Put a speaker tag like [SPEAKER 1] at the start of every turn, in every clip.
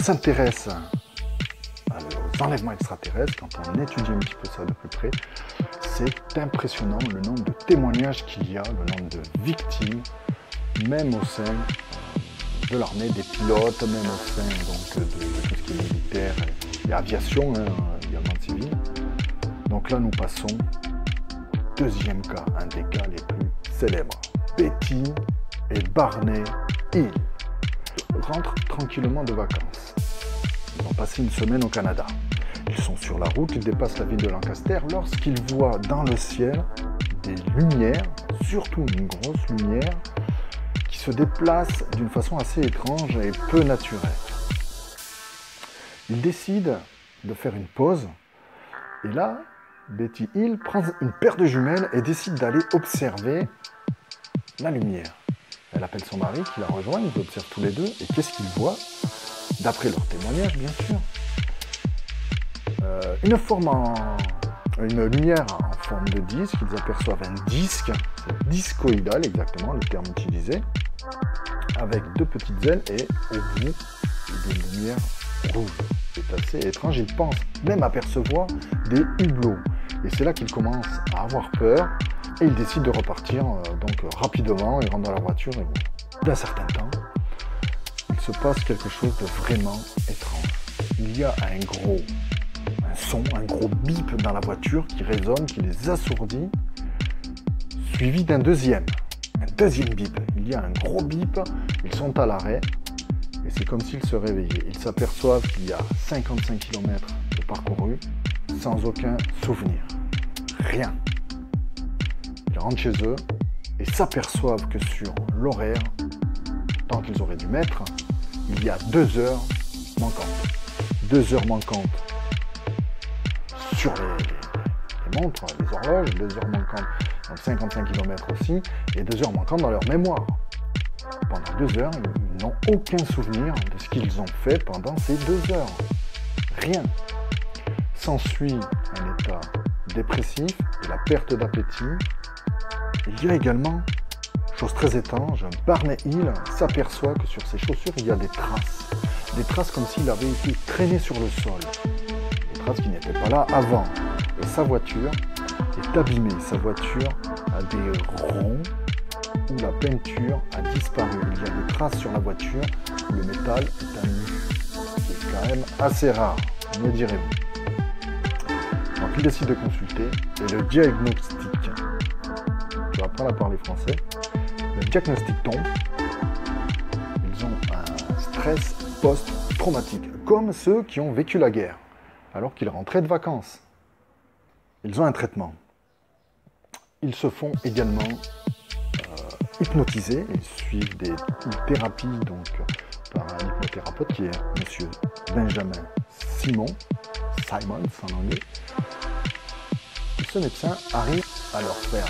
[SPEAKER 1] s'intéresse aux enlèvements extraterrestres, quand on étudie un petit peu ça de plus près, c'est impressionnant le nombre de témoignages qu'il y a, le nombre de victimes, même au sein de l'armée, des pilotes, même au sein donc, de tout ce qui est militaire et aviation, également civile. Donc là, nous passons deuxième cas, un des cas les plus célèbres. Betty et Barney Hill rentrent tranquillement de vacances. Ils ont passé une semaine au Canada. Ils sont sur la route, ils dépassent la ville de Lancaster lorsqu'ils voient dans le ciel des lumières, surtout une grosse lumière, qui se déplace d'une façon assez étrange et peu naturelle. Ils décident de faire une pause, et là, Betty Hill prend une paire de jumelles et décide d'aller observer la lumière. Elle appelle son mari qui la rejoint, ils observent tous les deux, et qu'est-ce qu'ils voient? D'après leur témoignage, bien sûr. Une lumière en forme de disque, ils aperçoivent un disque, c'est discoïdal exactement, le terme utilisé, avec deux petites ailes et au bout, des lumières rouges. C'est assez étrange, ils pensent même apercevoir des hublots. Et c'est là qu'ils commencent à avoir peur et ils décident de repartir donc rapidement, ils rentrent dans leur voiture et d'un certain temps, il se passe quelque chose de vraiment étrange. Il y a un son, un gros bip dans la voiture qui résonne, qui les assourdit, suivi d'un deuxième bip. Il y a un gros bip, ils sont à l'arrêt, et c'est comme s'ils se réveillaient. Ils s'aperçoivent qu'il y a 55 km de parcouru, sans aucun souvenir. Rien. Ils rentrent chez eux, et s'aperçoivent que sur l'horaire, tant qu'ils auraient dû mettre, il y a 2 heures manquantes. 2 heures manquantes sur les montres, les horloges, 2 heures manquantes dans 55 km aussi, et 2 heures manquantes dans leur mémoire. Pendant 2 heures, ils n'ont aucun souvenir de ce qu'ils ont fait pendant ces 2 heures. Rien. S'ensuit un état dépressif et la perte d'appétit. Il y a également, chose très étrange, Barney Hill s'aperçoit que sur ses chaussures, il y a des traces. Des traces comme s'il avait été traîné sur le sol. Des traces qui n'étaient pas là avant. Et sa voiture est abîmée. Sa voiture a des ronds où la peinture a disparu. Il y a des traces sur la voiture où le métal est à nu. C'est quand même assez rare, me direz-vous. Donc il décide de consulter et le diagnostic, je vais apprendre à parler français, le diagnostic tombe. Ils ont un stress post-traumatique, comme ceux qui ont vécu la guerre, alors qu'ils rentraient de vacances. Ils ont un traitement. Ils se font également hypnotiser, ils suivent des thérapies donc, par un hypnothérapeute qui est M. Benjamin Simons en anglais. Et ce médecin arrive à leur faire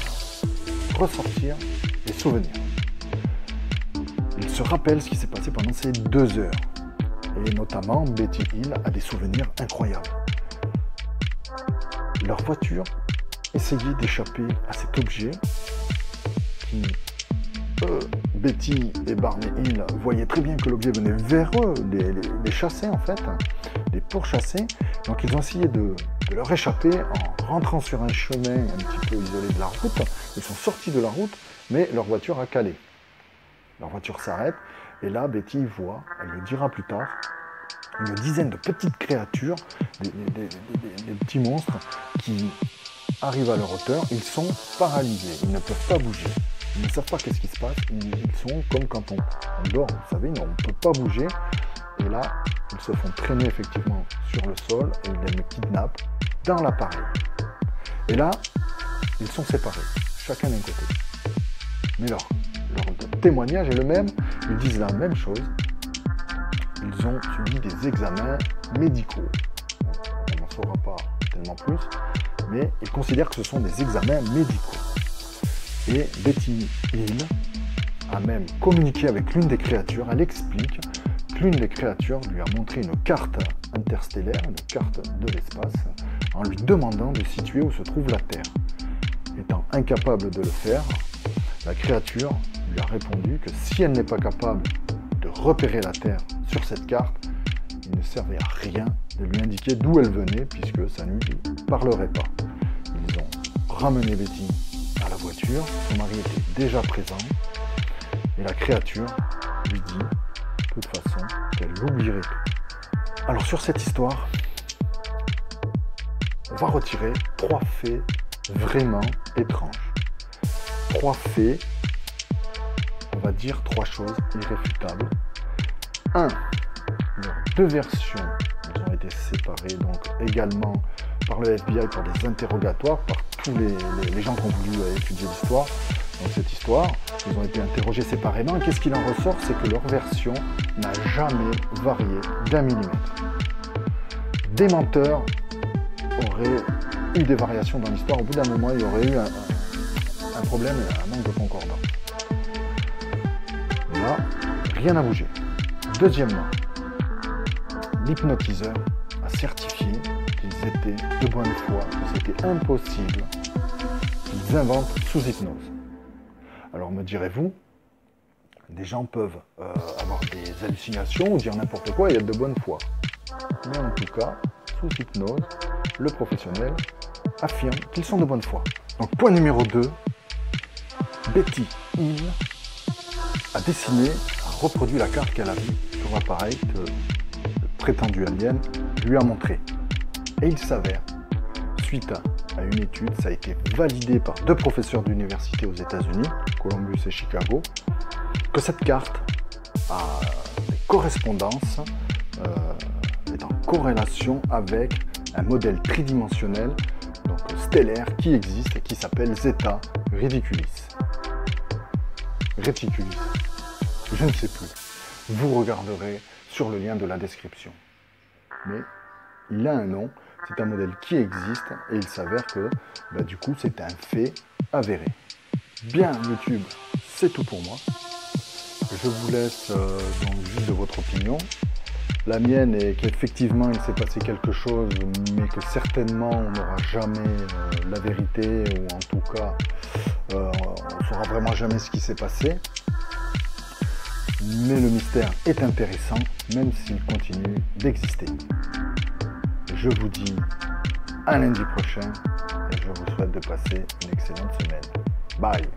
[SPEAKER 1] ressortir des souvenirs. Ils se rappellent ce qui s'est passé pendant ces 2 heures. Et notamment, Betty Hill a des souvenirs incroyables. Leur voiture essayait d'échapper à cet objet qui, Betty et Barney Hill voyaient très bien que l'objet venait vers eux, les chasser en fait, les pourchasser. Donc ils ont essayé de leur échapper en rentrant sur un chemin un petit peu isolé de la route. Ils sont sortis de la route, mais leur voiture a calé. Leur voiture s'arrête, et là Betty voit, elle le dira plus tard, une dizaine de petites créatures, des petits monstres qui arrivent à leur hauteur. Ils sont paralysés, ils ne peuvent pas bouger. Ils ne savent pas qu'est-ce qui se passe, ils sont comme quand on dort, vous savez, on ne peut pas bouger. Et là, ils se font traîner effectivement sur le sol et ils les kidnappent dans l'appareil. Et là, ils sont séparés, chacun d'un côté. Mais leur témoignage est le même, ils disent la même chose. Ils ont subi des examens médicaux. On n'en saura pas tellement plus, mais ils considèrent que ce sont des examens médicaux. Et Betty Hill a même communiqué avec l'une des créatures. Elle explique que l'une des créatures lui a montré une carte interstellaire, une carte de l'espace, en lui demandant de situer où se trouve la Terre. Étant incapable de le faire, la créature lui a répondu que si elle n'est pas capable de repérer la Terre sur cette carte, il ne servait à rien de lui indiquer d'où elle venait, puisque ça ne lui parlerait pas. Ils ont ramené Betty à la voiture, son mari était déjà présent, et la créature lui dit, de toute façon, qu'elle l'oublierait tout. Alors sur cette histoire, on va retirer 3 faits vraiment étranges. 3 faits, on va dire 3 choses irréfutables. 1. Leurs 2 versions, elles ont été séparées donc également par le FBI, par des interrogatoires, par tous les gens qui ont voulu étudier l'histoire. Donc cette histoire, ils ont été interrogés séparément. Et qu'est-ce qu'il en ressort? C'est que leur version n'a jamais varié d'1 millimètre. Des menteurs auraient eu des variations dans l'histoire. Au bout d'un moment, il y aurait eu un problème, un manque de concordance. Là, rien n'a bougé. Deuxièmement, l'hypnotiseur a certifié qu'ils étaient de bonne foi, que c'était impossible qu'ils inventent sous hypnose. Alors me direz-vous, des gens peuvent avoir des hallucinations ou dire n'importe quoi et être de bonne foi. Mais en tout cas, sous hypnose, le professionnel affirme qu'ils sont de bonne foi. Donc point numéro 2, Betty Hill a dessiné, a reproduit la carte qu'elle a vue sur l'appareil que le prétendu alien lui a montré. Et il s'avère, suite à une étude, ça a été validé par 2 professeurs d'université aux États-Unis, Columbus et Chicago, que cette carte a des correspondances, est en corrélation avec un modèle tridimensionnel, donc stellaire, qui existe et qui s'appelle Zeta Reticulis. Reticulis, je ne sais plus. Vous regarderez sur le lien de la description. Mais il a un nom, c'est un modèle qui existe et il s'avère que du coup c'est un fait avéré. Bien YouTube, c'est tout pour moi. Je vous laisse donc juste de votre opinion. La mienne est qu'effectivement il s'est passé quelque chose, mais que certainement on n'aura jamais la vérité, ou en tout cas on ne saura vraiment jamais ce qui s'est passé. Mais le mystère est intéressant, même s'il continue d'exister. Je vous dis à lundi prochain et je vous souhaite de passer une excellente semaine. Bye!